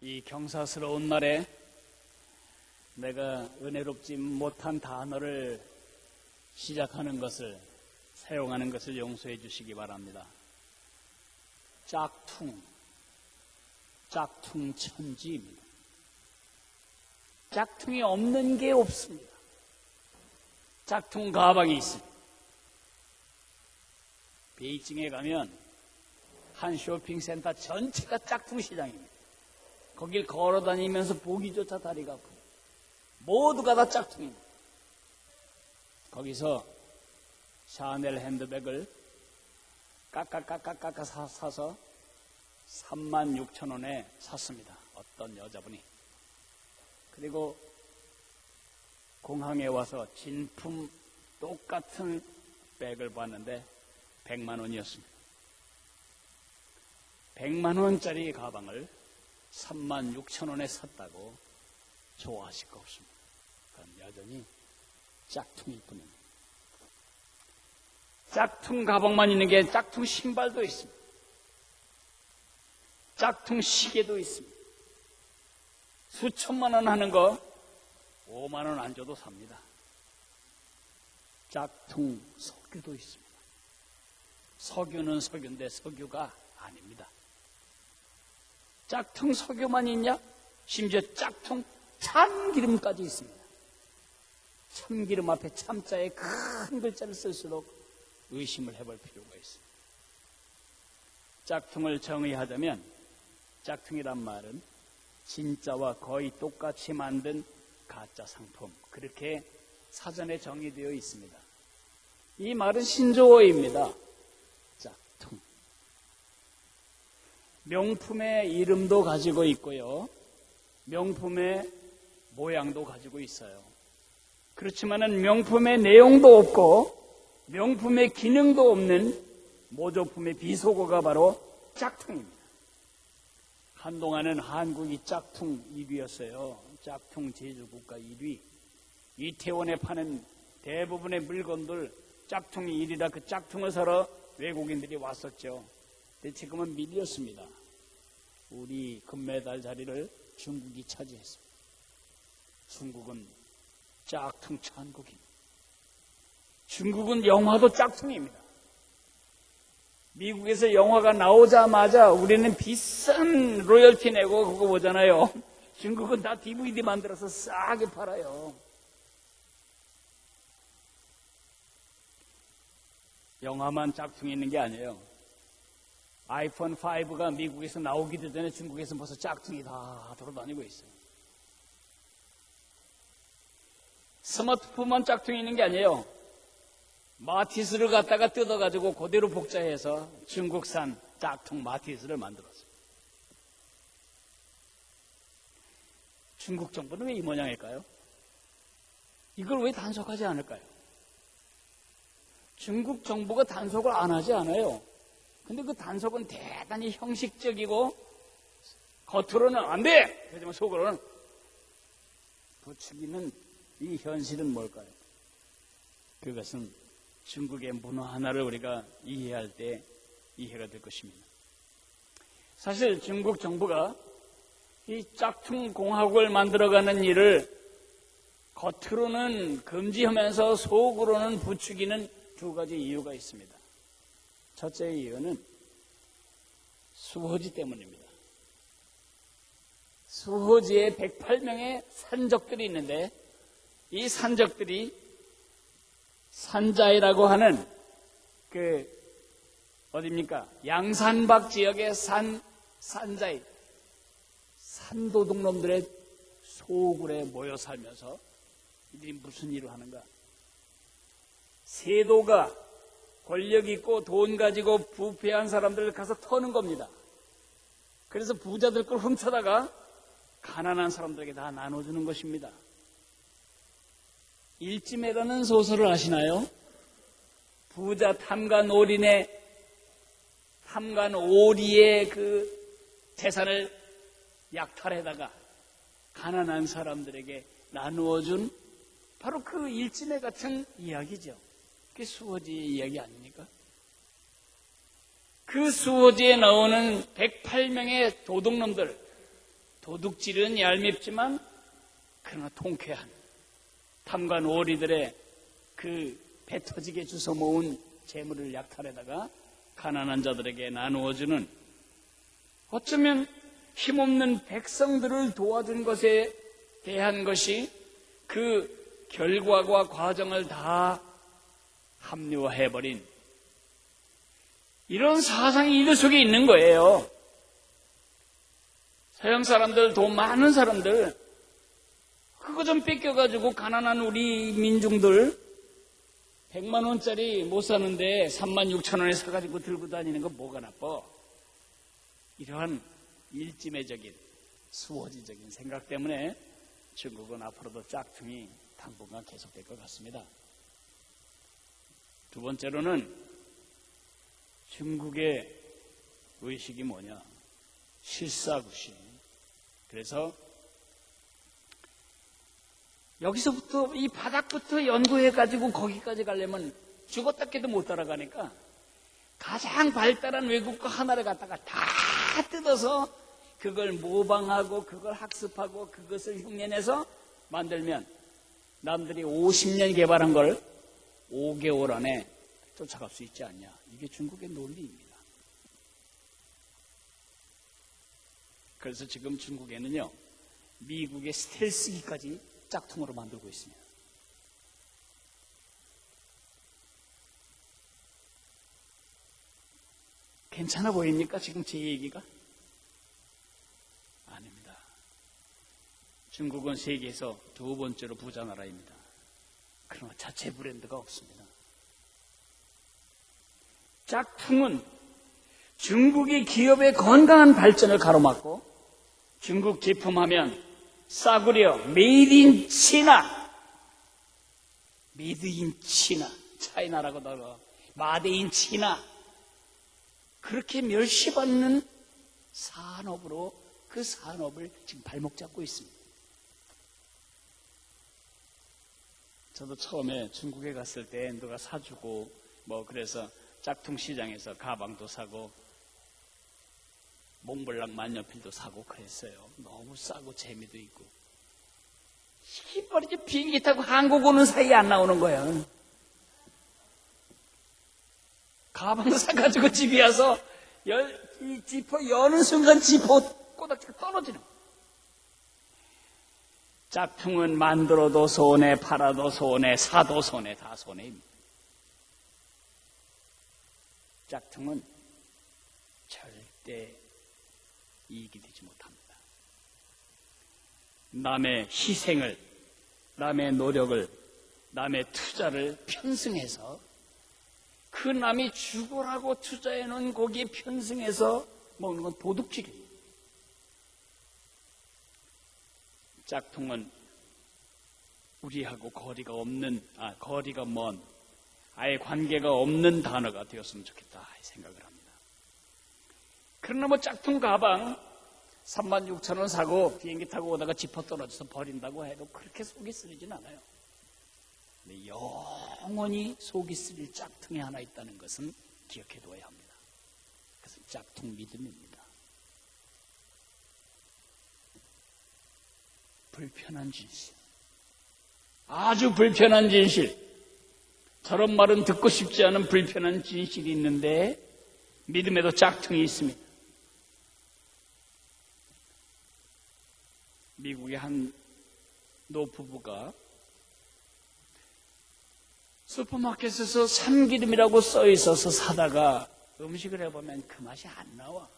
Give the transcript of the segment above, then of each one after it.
이 경사스러운 날에 내가 은혜롭지 못한 단어를 시작하는 것을, 사용하는 것을 용서해 주시기 바랍니다. 짝퉁 천지입니다. 짝퉁이 없는 게 없습니다. 짝퉁 가방이 있습니다. 베이징에 가면 한 쇼핑센터 전체가 짝퉁 시장입니다. 거길 걸어다니면서 보기조차 다리가 아프고 모두가 다 짝퉁입니다. 거기서 샤넬 핸드백을 깎아 사서 36,000원에 샀습니다. 어떤 여자분이. 그리고 공항에 와서 진품 똑같은 백을 봤는데 100만 원이었습니다. 100만 원짜리 가방을 36,000원에 샀다고 좋아하실 거 없습니다. 그건 여전히 짝퉁일 뿐입니다. 짝퉁 가방만 있는 게 짝퉁 신발도 있습니다. 짝퉁 시계도 있습니다. 수천만 원 하는 거 5만 원 안 줘도 삽니다. 짝퉁 석유도 있습니다. 석유는 석유인데 석유가 아닙니다. 짝퉁 석유만 있냐? 심지어 짝퉁 참기름까지 있습니다. 참기름 앞에 참자에 큰 글자를 쓸수록 의심을 해볼 필요가 있습니다. 짝퉁을 정의하자면 짝퉁이란 말은 진짜와 거의 똑같이 만든 가짜 상품, 그렇게 사전에 정의되어 있습니다. 이 말은 신조어입니다. 짝퉁. 명품의 이름도 가지고 있고요, 명품의 모양도 가지고 있어요. 그렇지만은 명품의 내용도 없고 명품의 기능도 없는 모조품의 비속어가 바로 짝퉁입니다. 한동안은 한국이 짝퉁 1위였어요. 짝퉁 제조국가 1위. 이태원에 파는 대부분의 물건들 짝퉁이 1위라 그 짝퉁을 사러 외국인들이 왔었죠. 근데 지금은 밀렸습니다. 우리 금메달 자리를 중국이 차지했습니다. 중국은 짝퉁 천국입니다. 중국은 영화도 짝퉁입니다. 미국에서 영화가 나오자마자 우리는 비싼 로열티 내고 그거 보잖아요. 중국은 다 DVD 만들어서 싸게 팔아요. 영화만 짝퉁이 있는 게 아니에요. 아이폰 5가 미국에서 나오기도 전에 중국에서 벌써 짝퉁이 다 돌아다니고 있어요. 스마트폰만 짝퉁이 있는 게 아니에요. 마티스를 갖다가 뜯어가지고 그대로 복사해서 중국산 짝퉁 마티스를 만들었어요. 중국 정부는 왜 이 모양일까요? 이걸 왜 단속하지 않을까요? 중국 정부가 단속을 안 하지 않아요. 근데 그 단속은 대단히 형식적이고 겉으로는 안 돼! 하지만 속으로는 부추기는 이 현실은 뭘까요? 그것은 중국의 문화 하나를 우리가 이해할 때 이해가 될 것입니다. 사실 중국 정부가 이 짝퉁 공화국을 만들어가는 일을 겉으로는 금지하면서 속으로는 부추기는 두 가지 이유가 있습니다. 첫째 이유는 수호지 때문입니다. 수호지에 108명의 산적들이 있는데 이 산적들이 산자이라고 하는 어디입니까? 양산박 지역의 산자이, 산도둑놈들의 소굴에 모여 살면서 이들이 무슨 일을 하는가? 세도가 권력 있고 돈 가지고 부패한 사람들을 가서 터는 겁니다. 그래서 부자들 걸 훔쳐다가 가난한 사람들에게 다 나눠주는 것입니다. 일지매라는 소설을 아시나요? 부자 탐관오리의 그 재산을 약탈해다가 가난한 사람들에게 나누어준 바로 그 일지매 같은 이야기죠. 그게 수호지의 이야기 아닙니까? 그 수호지에 나오는 108명의 도둑놈들, 도둑질은 얄밉지만 그러나 통쾌한 탐관 오리들의 그 배 터지게 주워 모은 재물을 약탈에다가 가난한 자들에게 나누어주는, 어쩌면 힘없는 백성들을 도와준 것에 대한 것이 그 결과와 과정을 다 합리화해버린 이런 사상이 이들 속에 있는 거예요. 서양 사람들, 돈 많은 사람들, 그거 좀 뺏겨가지고 가난한 우리 민중들 100만 원짜리 못 사는데 3만 6천 원에 사가지고 들고 다니는 거 뭐가 나빠? 이러한 일지매적인 수호지적인 생각 때문에 중국은 앞으로도 짝퉁이 당분간 계속될 것 같습니다. 두 번째로는 중국의 의식이 뭐냐? 실사구시. 그래서 여기서부터 이 바닥부터 연구해가지고 거기까지 가려면 죽었다 깨도 못 따라가니까 가장 발달한 외국과 하나를 갖다가 다 뜯어서 그걸 모방하고 그걸 학습하고 그것을 흉내내서 만들면 남들이 50년 개발한 걸 5개월 안에 쫓아갈 수 있지 않냐. 이게 중국의 논리입니다. 그래서 지금 중국에는요, 미국의 스텔스기까지 짝퉁으로 만들고 있습니다. 괜찮아 보입니까? 지금 제 얘기가? 아닙니다. 중국은 세계에서 두 번째로 부자 나라입니다. 그러나 자체 브랜드가 없습니다. 짝퉁은 중국의 기업의 건강한 발전을 가로막고, 중국 제품하면 싸구려 메이드 인 치나, 메이드 인 치나, 차이나라고 나가 마드 인 치나, 그렇게 멸시받는 산업으로 그 산업을 지금 발목 잡고 있습니다. 저도 처음에 중국에 갔을 때 누가 사주고 그래서 짝퉁 시장에서 가방도 사고 몽블랑 만년필도 사고 그랬어요. 너무 싸고 재미도 있고. 이게 말이지, 비행기 타고 한국 오는 사이에 안 나오는 거야. 가방 사가지고 집에 와서 이 지퍼 여는 순간 지퍼 꼬닥지가 떨어지는 거야. 짝퉁은 만들어도 손해, 팔아도 손해, 사도 손해, 다 손해입니다. 짝퉁은 절대 이익이 되지 못합니다. 남의 희생을, 남의 노력을, 남의 투자를 편승해서, 그 남이 죽으라고 투자해 놓은 거기에 편승해서 먹는 건 도둑질이에요. 짝퉁은 우리하고 거리가 먼, 아예 관계가 없는 단어가 되었으면 좋겠다 생각을 합니다. 그러나 짝퉁 가방 3만 6천 원 사고 비행기 타고 오다가 지퍼 떨어져서 버린다고 해도 그렇게 속이 쓰리진 않아요. 근데 영원히 속이 쓰릴 짝퉁이 하나 있다는 것은 기억해둬야 합니다. 그것은 짝퉁 믿음입니다. 불편한 진실, 아주 불편한 진실, 저런 말은 듣고 싶지 않은 불편한 진실이 있는데 믿음에도 짝퉁이 있습니다. 미국의 한 노부부가 슈퍼마켓에서 참기름이라고 써 있어서 사다가 음식을 해보면 그 맛이 안 나와.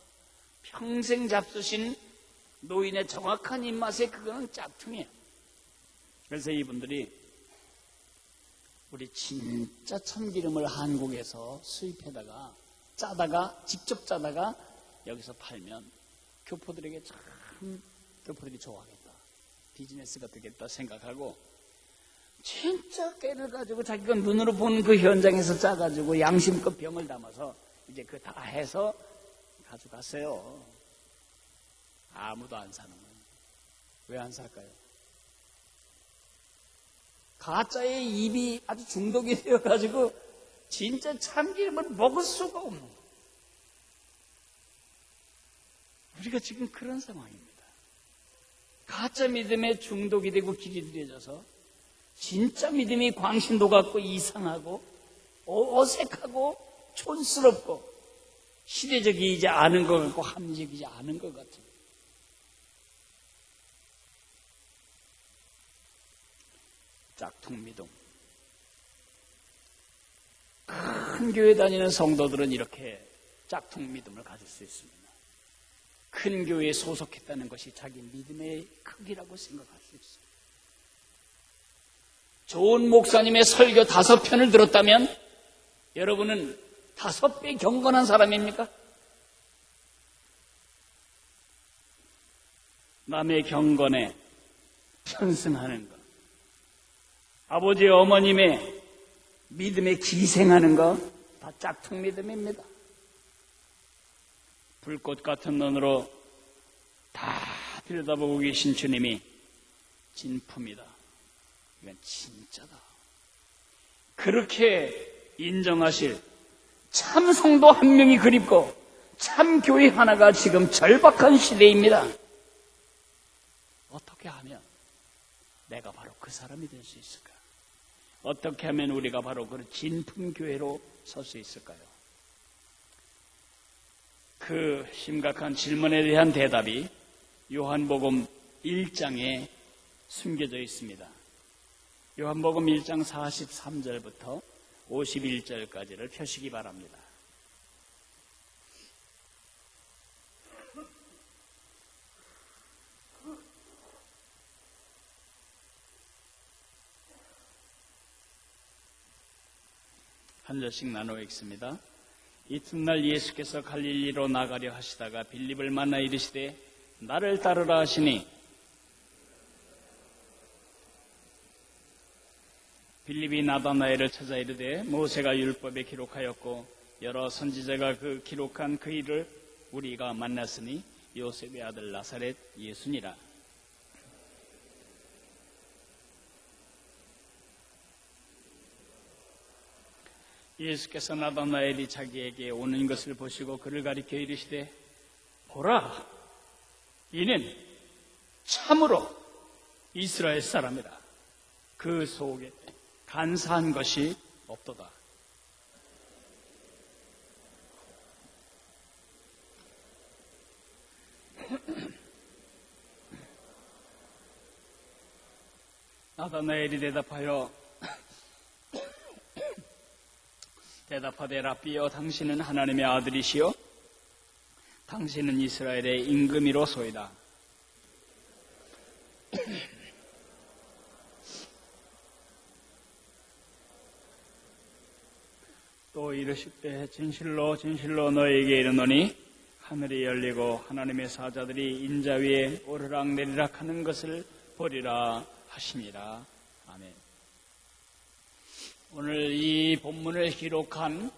평생 잡수신 노인의 정확한 입맛에 그거는 짝퉁이에요. 그래서 이분들이 우리 진짜 참기름을 한국에서 수입해다가 짜다가 직접 짜다가 여기서 팔면 교포들에게 참 교포들이 좋아하겠다, 비즈니스가 되겠다 생각하고 진짜 깨를 가지고 자기가 눈으로 본 그 현장에서 짜가지고 양심껏 병을 담아서 이제 그거 다 해서 가져갔어요. 아무도 안 사는 거예요. 왜 안 살까요? 가짜의 입이 아주 중독이 되어가지고 진짜 참기름을 먹을 수가 없는 거예요. 우리가 지금 그런 상황입니다. 가짜 믿음에 중독이 되고 길이 들여져서 진짜 믿음이 광신도 같고 이상하고 어색하고 촌스럽고 시대적이지 않은 것 같고 합리적이지 않은 것 같은 짝퉁 믿음. 큰 교회 다니는 성도들은 이렇게 짝퉁 믿음을 가질 수 있습니다. 큰 교회에 소속했다는 것이 자기 믿음의 크기라고 생각할 수 있어요. 좋은 목사님의 설교 5편을 들었다면 여러분은 5배 경건한 사람입니까? 남의 경건에 편승하는 것, 아버지 어머님의 믿음에 기생하는 거 다 짝퉁 믿음입니다. 불꽃 같은 눈으로 다 들여다보고 계신 주님이 진품이다. 이건 진짜다. 그렇게 인정하실 참 성도 한 명이 그립고 참 교회 하나가 지금 절박한 시대입니다. 어떻게 하면 내가 바로 그 사람이 될 수 있을까? 어떻게 하면 우리가 바로 그 진품교회로 설 수 있을까요? 그 심각한 질문에 대한 대답이 요한복음 1장에 숨겨져 있습니다. 요한복음 1장 43절부터 51절까지를 펴시기 바랍니다. 한 절씩 나누어 읽습니다. 이튿날 예수께서 갈릴리로 나가려 하시다가 빌립을 만나 이르시되 나를 따르라 하시니 빌립이 나다나엘을 찾아 이르되 모세가 율법에 기록하였고 여러 선지자가 그 기록한 그 일을 우리가 만났으니 요셉의 아들 나사렛 예수니라. 예수께서 나다나엘이 자기에게 오는 것을 보시고 그를 가리켜 이르시되 보라, 이는 참으로 이스라엘 사람이라. 그 속에 간사한 것이 없도다. 나다나엘이 대답하되 라삐여, 당신은 하나님의 아들이시요 당신은 이스라엘의 임금이로소이다. 또 이르시되 진실로 진실로 너에게 이르노니 하늘이 열리고 하나님의 사자들이 인자 위에 오르락내리락 하는 것을 보리라 하시니라. 아멘. 오늘 이 본문을 기록한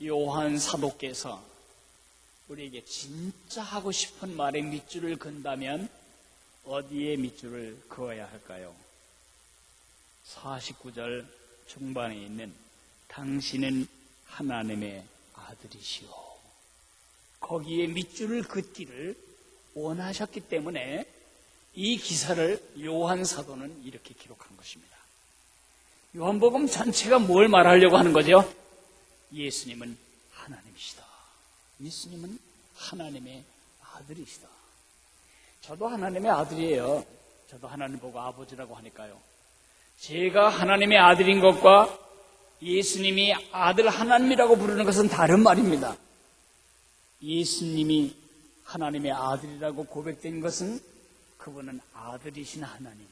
요한 사도께서 우리에게 진짜 하고 싶은 말에 밑줄을 그은다면 어디에 밑줄을 그어야 할까요? 49절 중반에 있는 당신은 하나님의 아들이시오. 거기에 밑줄을 긋기를 원하셨기 때문에 이 기사를 요한 사도는 이렇게 기록한 것입니다. 요한복음 전체가 뭘 말하려고 하는 거죠? 예수님은 하나님이시다. 예수님은 하나님의 아들이시다. 저도 하나님의 아들이에요. 저도 하나님 보고 아버지라고 하니까요. 제가 하나님의 아들인 것과 예수님이 아들 하나님이라고 부르는 것은 다른 말입니다. 예수님이 하나님의 아들이라고 고백된 것은 그분은 아들이신 하나님,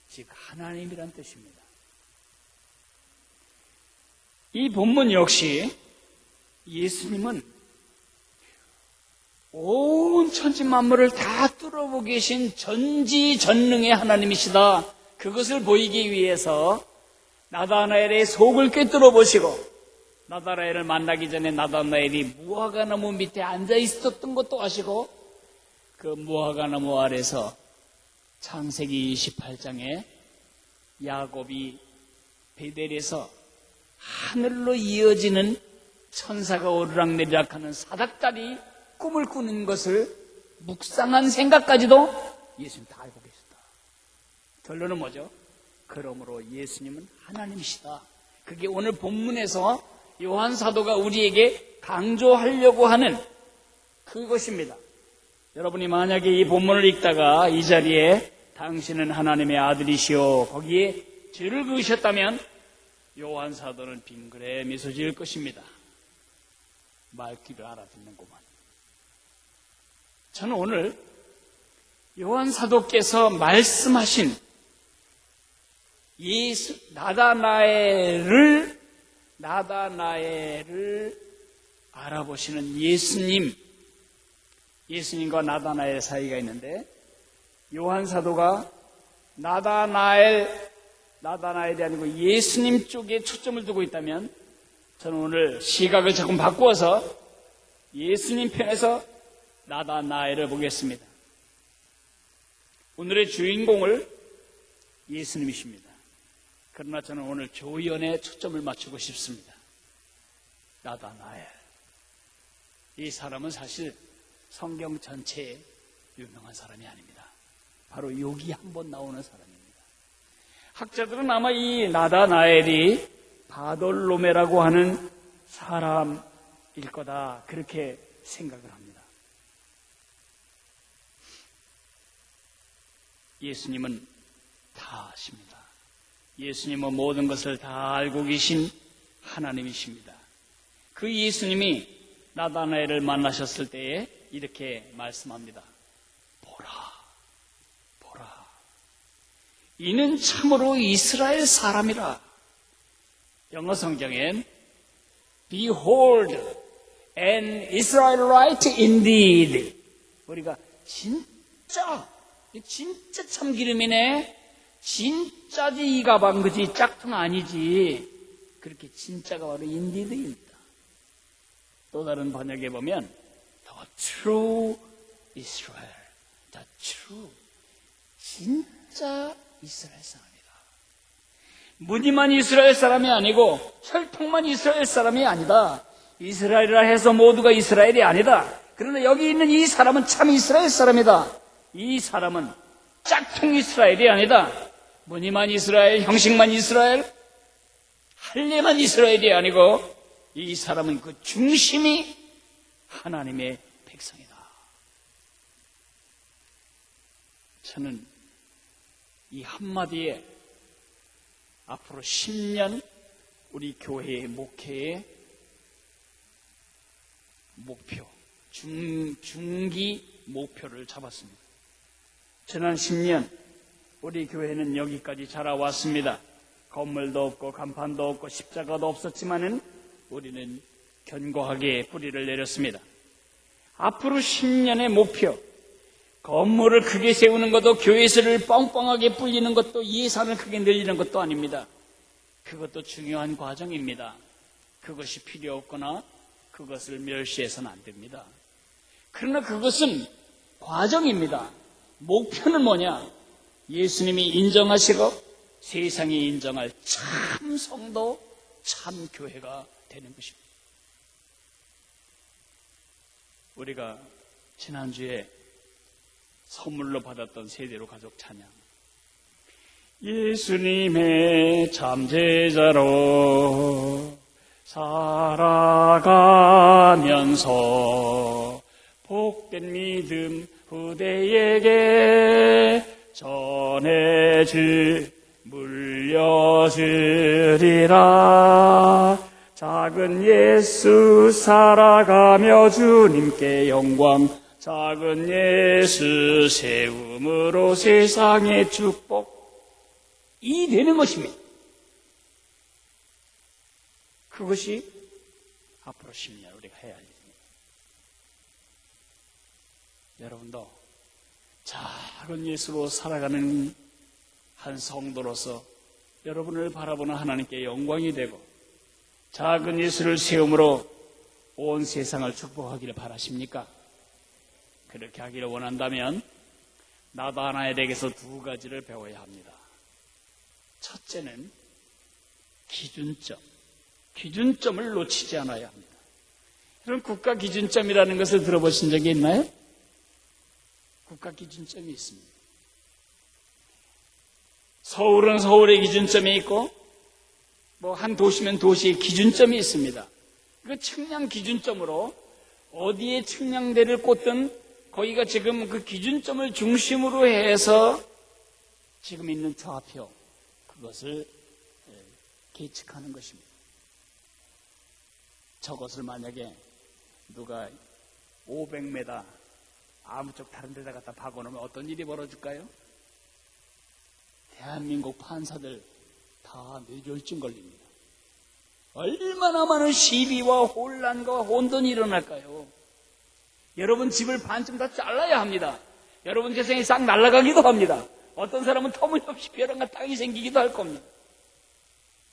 즉 하나님이란 뜻입니다. 이 본문 역시 예수님은 온 천지 만물을 다 뚫어보고 계신 전지전능의 하나님이시다. 그것을 보이기 위해서 나다나엘의 속을 꿰뚫어 보시고 나다나엘을 만나기 전에 나다나엘이 무화과나무 밑에 앉아 있었던 것도 아시고 그 무화과나무 아래서 창세기 28장에 야곱이 베델에서 하늘로 이어지는 천사가 오르락내리락하는 사닥다리 꿈을 꾸는 것을 묵상한 생각까지도 예수님 다 알고 계셨다. 결론은 뭐죠? 그러므로 예수님은 하나님이시다. 그게 오늘 본문에서 요한 사도가 우리에게 강조하려고 하는 그것입니다. 여러분이 만약에 이 본문을 읽다가 이 자리에 당신은 하나님의 아들이시오 거기에 죄를 그으셨다면 요한 사도는 빙그레 미소 지을 것입니다. 말귀를 알아듣는구만. 저는 오늘 요한 사도께서 말씀하신 나다나엘을 알아보시는 예수님과 나다나엘 사이가 있는데, 요한 사도가 나다나엘이 아니고 예수님 쪽에 초점을 두고 있다면, 저는 오늘 시각을 조금 바꾸어서 예수님 편에서 나다나엘을 보겠습니다. 오늘의 주인공을 예수님이십니다. 그러나 저는 오늘 조연에 초점을 맞추고 싶습니다. 나다나엘. 이 사람은 사실 성경 전체에 유명한 사람이 아닙니다. 바로 여기 한번 나오는 사람입니다. 학자들은 아마 이 나다나엘이 바돌로메라고 하는 사람일 거다 그렇게 생각을 합니다. 예수님은 다 아십니다. 예수님은 모든 것을 다 알고 계신 하나님이십니다. 그 예수님이 나다나엘을 만나셨을 때에 이렇게 말씀합니다. 보라. 이는 참으로 이스라엘 사람이라. 영어 성경엔 Behold, an Israelite indeed. 우리가 진짜 참기름이네. 진짜지 이 가방 그지 짝퉁 아니지. 그렇게 진짜가 바로 indeed입니다. 또 다른 번역에 보면 The true Israel. The true. 진짜 이스라엘 사람이다. 무늬만 이스라엘 사람이 아니고 혈통만 이스라엘 사람이 아니다. 이스라엘이라 해서 모두가 이스라엘이 아니다. 그러나 여기 있는 이 사람은 참 이스라엘 사람이다. 이 사람은 짝퉁 이스라엘이 아니다. 무늬만 이스라엘, 형식만 이스라엘, 할례만 이스라엘이 아니고 이 사람은 그 중심이 하나님의 백성이다. 저는 이 한마디에 앞으로 10년 우리 교회의 목회의 목표, 중기 목표를 잡았습니다. 지난 10년 우리 교회는 여기까지 자라왔습니다. 건물도 없고 간판도 없고 십자가도 없었지만은 우리는 견고하게 뿌리를 내렸습니다. 앞으로 10년의 목표, 건물을 크게 세우는 것도 교회에서를 뻥뻥하게 불리는 것도 예산을 크게 늘리는 것도 아닙니다. 그것도 중요한 과정입니다. 그것이 필요 없거나 그것을 멸시해서는 안 됩니다. 그러나 그것은 과정입니다. 목표는 뭐냐? 예수님이 인정하시고 세상이 인정할 참 성도, 참 교회가 되는 것입니다. 우리가 지난주에 선물로 받았던 세대로 가족 찬양, 예수님의 참제자로 살아가면서 복된 믿음 후대에게 물려주리라. 작은 예수 살아가며 주님께 영광, 작은 예수 세움으로 세상의 축복이 되는 것입니다. 그것이 앞으로 10년 우리가 해야 할 일입니다. 여러분도 작은 예수로 살아가는 한 성도로서 여러분을 바라보는 하나님께 영광이 되고 작은 예수를 세움으로 온 세상을 축복하기를 바라십니까? 그렇게 하기를 원한다면 나다나엘에게서 두 가지를 배워야 합니다. 첫째는 기준점을 놓치지 않아야 합니다. 그럼 국가 기준점이라는 것을 들어보신 적이 있나요? 국가 기준점이 있습니다. 서울은 서울의 기준점이 있고 뭐 한 도시면 도시의 기준점이 있습니다. 그 측량 기준점으로 어디에 측량대를 꽂든 거기가 지금 그 기준점을 중심으로 해서 지금 있는 좌표 그것을 계측하는 것입니다. 저것을 만약에 누가 500m 아무쪽 다른 데다 갖다 박아놓으면 어떤 일이 벌어질까요? 대한민국 판사들 다 뇌졸중 걸립니다. 얼마나 많은 시비와 혼란과 혼돈이 일어날까요? 여러분 집을 반쯤 다 잘라야 합니다. 여러분 재산이 싹 날아가기도 합니다. 어떤 사람은 터무니없이 벼랑간 땅이 생기기도 할 겁니다.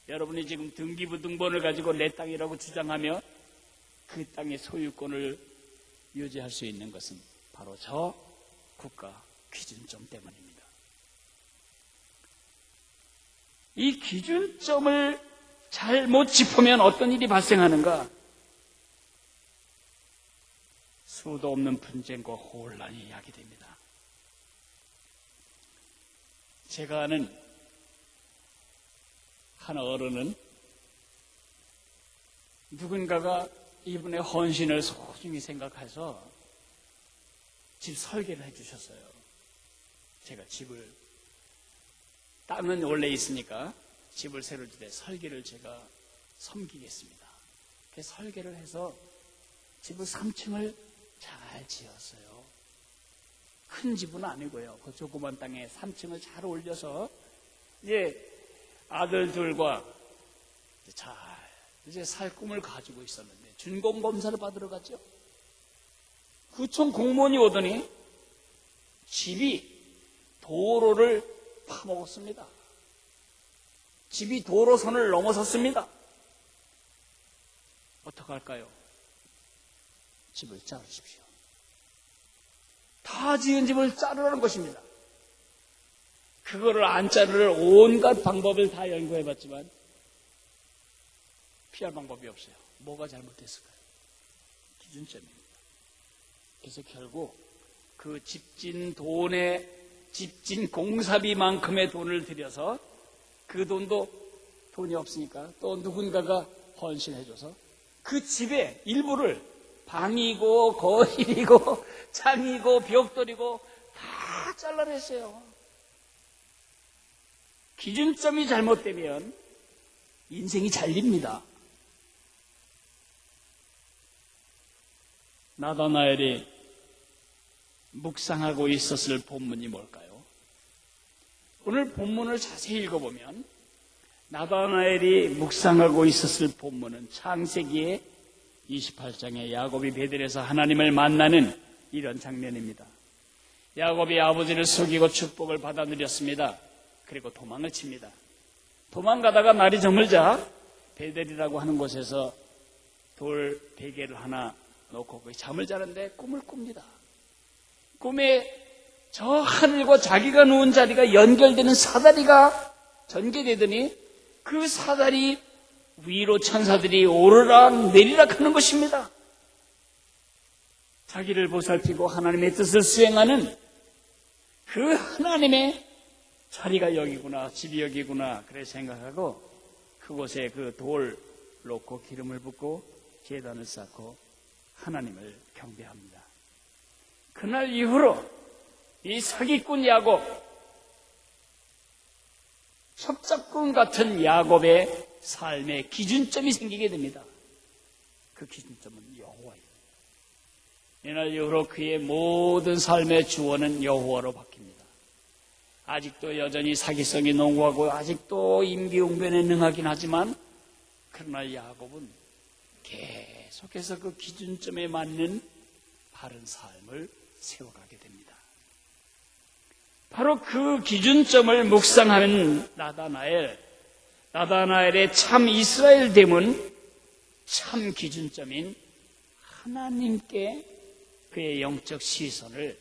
여러분이 지금 등기부 등본을 가지고 내 땅이라고 주장하며 그 땅의 소유권을 유지할 수 있는 것은 바로 저 국가 기준점 때문입니다. 이 기준점을 잘못 짚으면 어떤 일이 발생하는가? 수도 없는 분쟁과 혼란이 야기됩니다. 제가 아는 한 어른은 누군가가 이분의 헌신을 소중히 생각해서 집 설계를 해주셨어요. 제가 집을, 땅은 원래 있으니까 집을 새로 짓되 설계를 제가 섬기겠습니다. 그래서 설계를 해서 집을 3층을 잘 지었어요. 큰 집은 아니고요. 그 조그만 땅에 3층을 잘 올려서 이제 아들들과 잘 이제 살 꿈을 가지고 있었는데 준공 검사를 받으러 갔죠. 구청 공무원이 오더니 집이 도로를 파먹었습니다. 집이 도로선을 넘어섰습니다. 어떡할까요? 집을 자르십시오. 다 지은 집을 자르라는 것입니다. 그거를 안 자르를 온갖 방법을 다 연구해봤지만 피할 방법이 없어요. 뭐가 잘못됐을까요? 기준점입니다. 그래서 결국 그 집진 공사비만큼의 돈을 들여서 그 돈도 돈이 없으니까 또 누군가가 헌신해줘서 그 집의 일부를 방이고 거실이고 창이고 벽돌이고 다 잘라냈어요. 기준점이 잘못되면 인생이 잘립니다. 나다나엘이 묵상하고 있었을 본문이 뭘까요? 오늘 본문을 자세히 읽어보면 나다나엘이 묵상하고 있었을 본문은 창세기의 28장에 야곱이 베델에서 하나님을 만나는 이런 장면입니다. 야곱이 아버지를 속이고 축복을 받아 누렸습니다. 그리고 도망을 칩니다. 도망가다가 날이 저물자 베델이라고 하는 곳에서 돌 베개를 하나 놓고 거기 잠을 자는데 꿈을 꿉니다. 꿈에 저 하늘과 자기가 누운 자리가 연결되는 사다리가 전개되더니 그 사다리 위로 천사들이 오르락 내리락 하는 것입니다. 자기를 보살피고 하나님의 뜻을 수행하는 그 하나님의 자리가 여기구나, 집이 여기구나 그래 생각하고 그곳에 그 돌 놓고 기름을 붓고 제단을 쌓고 하나님을 경배합니다. 그날 이후로 이 사기꾼 야곱, 협작꾼 같은 야곱의 삶의 기준점이 생기게 됩니다. 그 기준점은 여호와예요. 이날 이후로 그의 모든 삶의 주어는 여호와로 바뀝니다. 아직도 여전히 사기성이 농후하고 아직도 임기응변에 능하긴 하지만 그러나 야곱은 계속해서 그 기준점에 맞는 바른 삶을 세워가게 됩니다. 바로 그 기준점을 묵상하는 나다나엘의 참 이스라엘됨은 참 기준점인 하나님께 그의 영적 시선을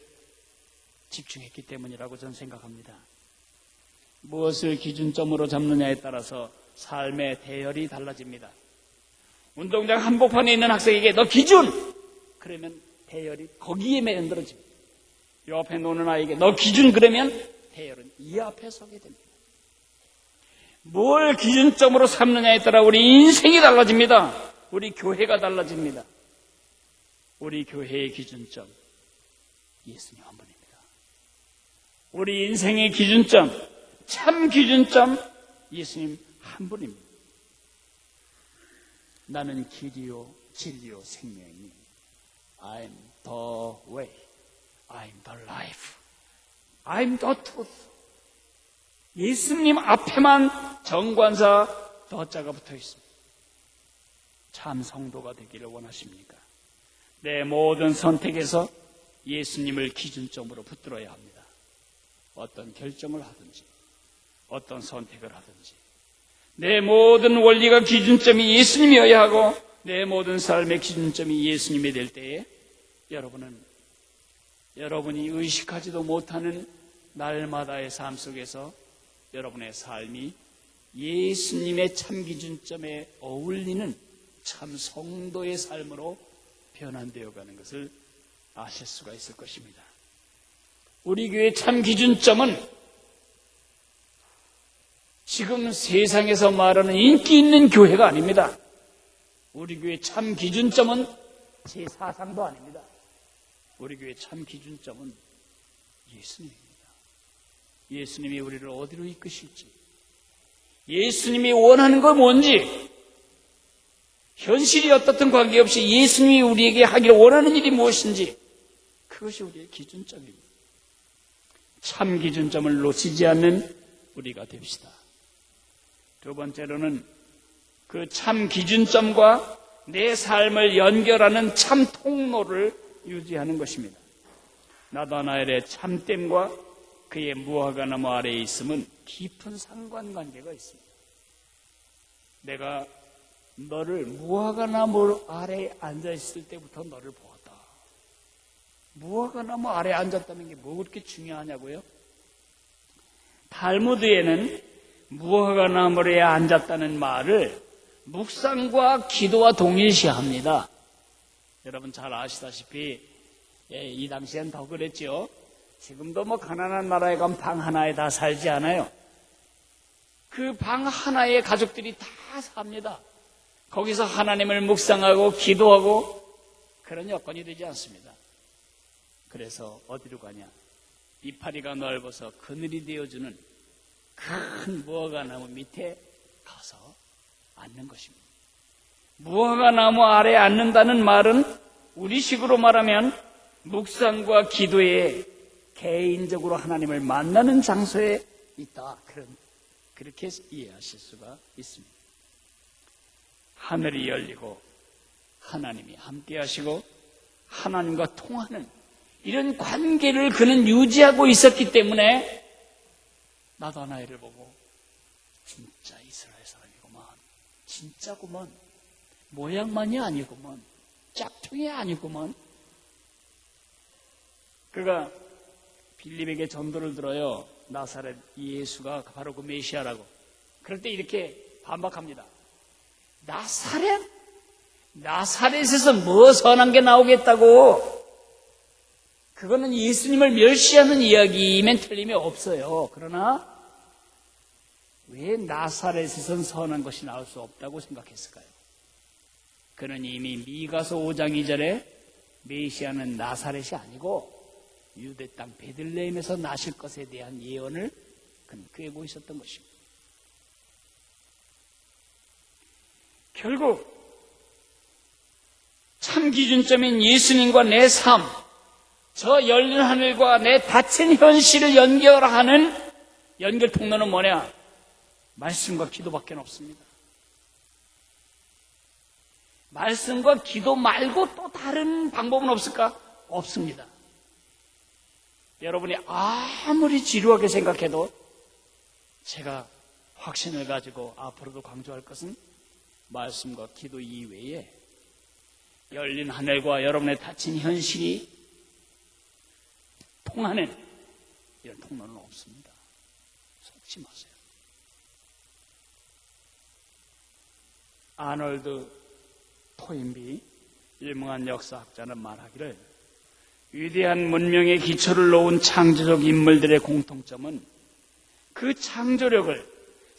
집중했기 때문이라고 저는 생각합니다. 무엇을 기준점으로 잡느냐에 따라서 삶의 대열이 달라집니다. 운동장 한복판에 있는 학생에게 너 기준! 그러면 대열이 거기에 만들어집니다. 요 앞에 노는 아이에게 너 기준 그러면 대열은 이 앞에 서게 됩니다. 뭘 기준점으로 삼느냐에 따라 우리 인생이 달라집니다. 우리 교회가 달라집니다. 우리 교회의 기준점, 예수님 한 분입니다. 우리 인생의 기준점, 참 기준점, 예수님 한 분입니다. 나는 길이요, 진리요, 생명이니 I'm the way, I'm the life, I'm the truth. 예수님 앞에만 정관사 더자가 붙어 있습니다. 참 성도가 되기를 원하십니까? 내 모든 선택에서 예수님을 기준점으로 붙들어야 합니다. 어떤 결정을 하든지, 어떤 선택을 하든지, 내 모든 원리가 기준점이 예수님이어야 하고, 내 모든 삶의 기준점이 예수님이 될 때에 여러분이 의식하지도 못하는 날마다의 삶 속에서 여러분의 삶이 예수님의 참 기준점에 어울리는 참 성도의 삶으로 변환되어 가는 것을 아실 수가 있을 것입니다. 우리 교회의 참 기준점은 지금 세상에서 말하는 인기 있는 교회가 아닙니다. 우리 교회의 참 기준점은 제 사상도 아닙니다. 우리 교회의 참 기준점은 예수님입니다. 예수님이 우리를 어디로 이끄실지, 예수님이 원하는 건 뭔지, 현실이 어떻든 관계없이 예수님이 우리에게 하기를 원하는 일이 무엇인지, 그것이 우리의 기준점입니다. 참 기준점을 놓치지 않는 우리가 됩시다. 두 번째로는 그 참 기준점과 내 삶을 연결하는 참 통로를 유지하는 것입니다. 나다나엘의 참됨과 그의 무화과 나무 아래에 있음은 깊은 상관관계가 있습니다. 내가 너를 무화과 나무 아래에 앉아있을 때부터 너를 보았다. 무화과 나무 아래에 앉았다는 게 뭐 그렇게 중요하냐고요? 탈무드에는 무화과 나무 아래에 앉았다는 말을 묵상과 기도와 동일시합니다. 여러분 잘 아시다시피 이 당시엔 더 그랬죠. 지금도 가난한 나라에 가면 방 하나에 다 살지 않아요. 그 방 하나에 가족들이 다 삽니다. 거기서 하나님을 묵상하고 기도하고 그런 여건이 되지 않습니다. 그래서 어디로 가냐? 이파리가 넓어서 그늘이 되어주는 큰 무화과 나무 밑에 가서 앉는 것입니다. 무화과 나무 아래에 앉는다는 말은 우리식으로 말하면 묵상과 기도에 개인적으로 하나님을 만나는 장소에 있다. 그렇게 이해하실 수가 있습니다. 하늘이 열리고 하나님이 함께 하시고 하나님과 통하는 이런 관계를 그는 유지하고 있었기 때문에 나다나엘을 보고 진짜 이스라엘 사람이구만, 진짜구만, 모양만이 아니구만, 짝퉁이 아니구만. 그가 빌립에게 전도를 들어요. 나사렛 예수가 바로 그 메시아라고. 그럴 때 이렇게 반박합니다. 나사렛에서 뭐 선한 게 나오겠다고. 그거는 예수님을 멸시하는 이야기면 틀림이 없어요. 그러나 왜 나사렛에선 선한 것이 나올 수 없다고 생각했을까요? 그는 이미 미가서 5장 2절에 메시아는 나사렛이 아니고 유대 땅 베들레헴에서 나실 것에 대한 예언을 그는 꿰고 있었던 것입니다. 결국 참 기준점인 예수님과 내 삶, 저 열린 하늘과 내 닫힌 현실을 연결하는 연결 통로는 뭐냐? 말씀과 기도밖에 없습니다. 말씀과 기도 말고 또 다른 방법은 없을까? 없습니다. 여러분이 아무리 지루하게 생각해도 제가 확신을 가지고 앞으로도 강조할 것은 말씀과 기도 이외에 열린 하늘과 여러분의 닫힌 현실이 통하는 이런 통로는 없습니다. 속지 마세요. 아놀드 토인비 유명한 역사학자는 말하기를 위대한 문명의 기초를 놓은 창조적 인물들의 공통점은 그 창조력을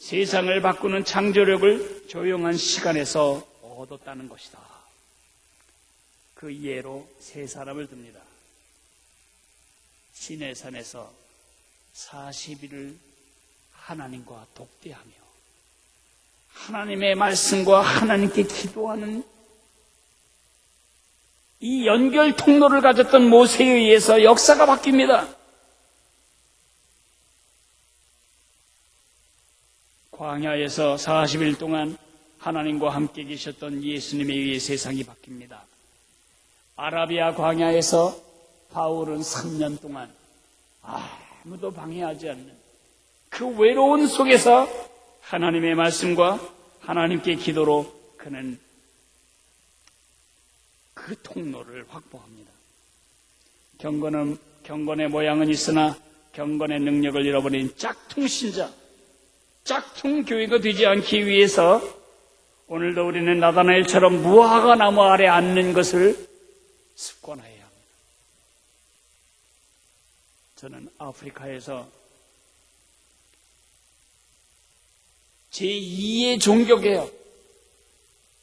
세상을 바꾸는 창조력을 조용한 시간에서 얻었다는 것이다. 그 예로 세 사람을 듭니다. 시내산에서 40일을 하나님과 독대하며 하나님의 말씀과 하나님께 기도하는 이 연결 통로를 가졌던 모세에 의해서 역사가 바뀝니다. 광야에서 40일 동안 하나님과 함께 계셨던 예수님에 의해 세상이 바뀝니다. 아라비아 광야에서 바울은 3년 동안 아무도 방해하지 않는 그 외로운 속에서 하나님의 말씀과 하나님께 기도로 그는 그 통로를 확보합니다. 경건의 모양은 있으나 경건의 능력을 잃어버린 짝퉁 신자, 짝퉁 교회가 되지 않기 위해서 오늘도 우리는 나다나엘처럼 무화과 나무 아래 앉는 것을 습관화해야 합니다. 저는 아프리카에서 제2의 종교개혁,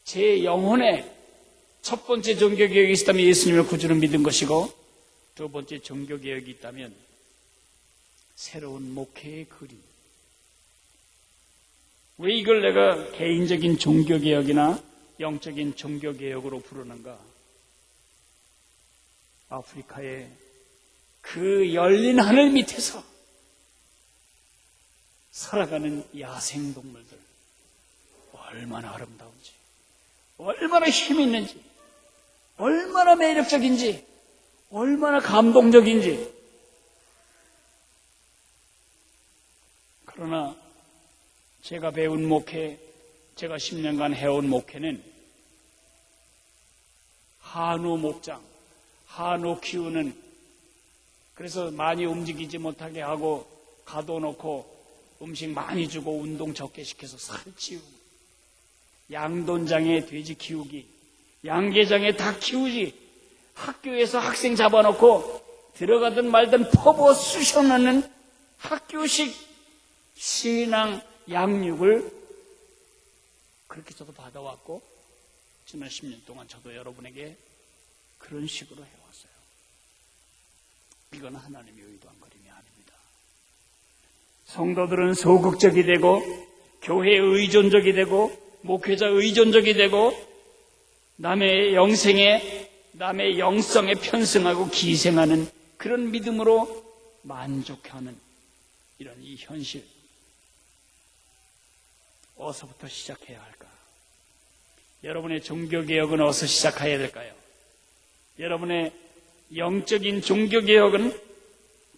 제 영혼의 첫 번째 종교개혁이 있다면 예수님을 구주로 믿은 것이고, 두 번째 종교개혁이 있다면 새로운 목회의 그림. 왜 이걸 내가 개인적인 종교개혁이나 영적인 종교개혁으로 부르는가? 아프리카의 그 열린 하늘 밑에서 살아가는 야생동물들, 얼마나 아름다운지, 얼마나 힘이 있는지, 얼마나 매력적인지, 얼마나 감동적인지. 그러나 제가 배운 목회, 제가 10년간 해온 목회는 한우 목장, 한우 키우는, 그래서 많이 움직이지 못하게 하고 가둬놓고 음식 많이 주고 운동 적게 시켜서 살 찌우고, 양돈장에 돼지 키우기, 양계장에 닭 키우지, 학교에서 학생 잡아놓고 들어가든 말든 퍼부어 쑤셔넣는 학교식 신앙 양육을 그렇게 저도 받아왔고, 지난 10년 동안 저도 여러분에게 그런 식으로 해왔어요. 이건 하나님이 의도한 그림이 아닙니다. 성도들은 소극적이 되고, 교회 의존적이 되고, 목회자 의존적이 되고, 남의 영생에, 남의 영성에 편승하고 기생하는 그런 믿음으로 만족하는 이런 이 현실, 어디서부터 시작해야 할까? 여러분의 종교개혁은 어디서 시작해야 될까요? 여러분의 영적인 종교개혁은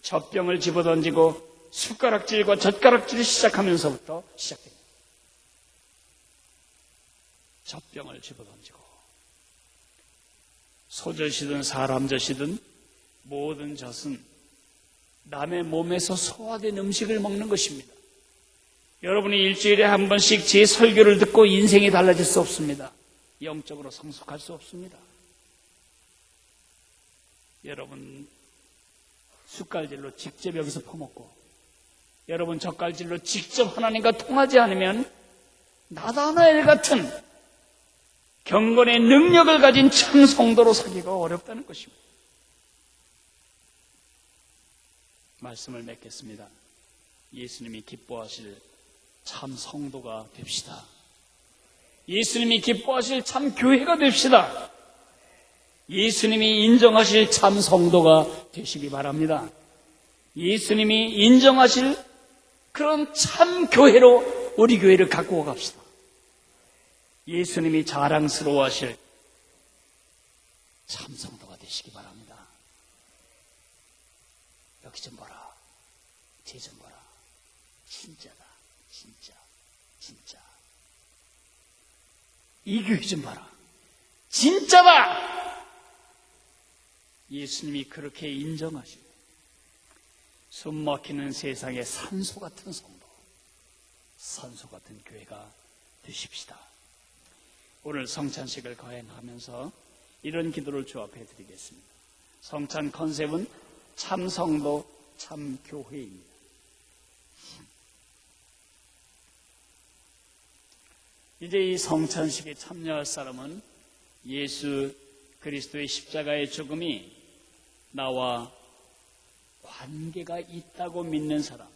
젖병을 집어던지고 숟가락질과 젓가락질을 시작하면서부터 시작됩니다. 젖병을 집어던지고, 소젖이든 사람젖이든 모든 젖은 남의 몸에서 소화된 음식을 먹는 것입니다. 여러분이 일주일에 한 번씩 제 설교를 듣고 인생이 달라질 수 없습니다. 영적으로 성숙할 수 없습니다. 여러분 숟갈질로 직접 여기서 퍼먹고, 여러분 젓갈질로 직접 하나님과 통하지 않으면 나다나엘 같은 경건의 능력을 가진 참 성도로 사기가 어렵다는 것입니다. 말씀을 맺겠습니다. 예수님이 기뻐하실 참 성도가 됩시다. 예수님이 기뻐하실 참 교회가 됩시다. 예수님이 인정하실 참 성도가 되시기 바랍니다. 예수님이 인정하실 그런 참 교회로 우리 교회를 갖고 갑시다. 예수님이 자랑스러워하실 참 성도가 되시기 바랍니다. 여기 좀 봐라, 쟤 좀 봐라, 진짜다, 진짜. 이 교회 좀 봐라, 진짜다. 예수님이 그렇게 인정하시고, 숨 막히는 세상에 산소 같은 성도, 산소 같은 교회가 되십시다. 오늘 성찬식을 거행하면서 이런 기도를 주 앞에 드리겠습니다. 성찬 컨셉은 참 성도, 참 교회입니다. 이제 이 성찬식에 참여할 사람은 예수 그리스도의 십자가의 죽음이 나와 관계가 있다고 믿는 사람,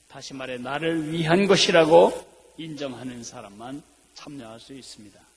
다시 말해 나를 위한 것이라고 인정하는 사람만 참여할 수 있습니다.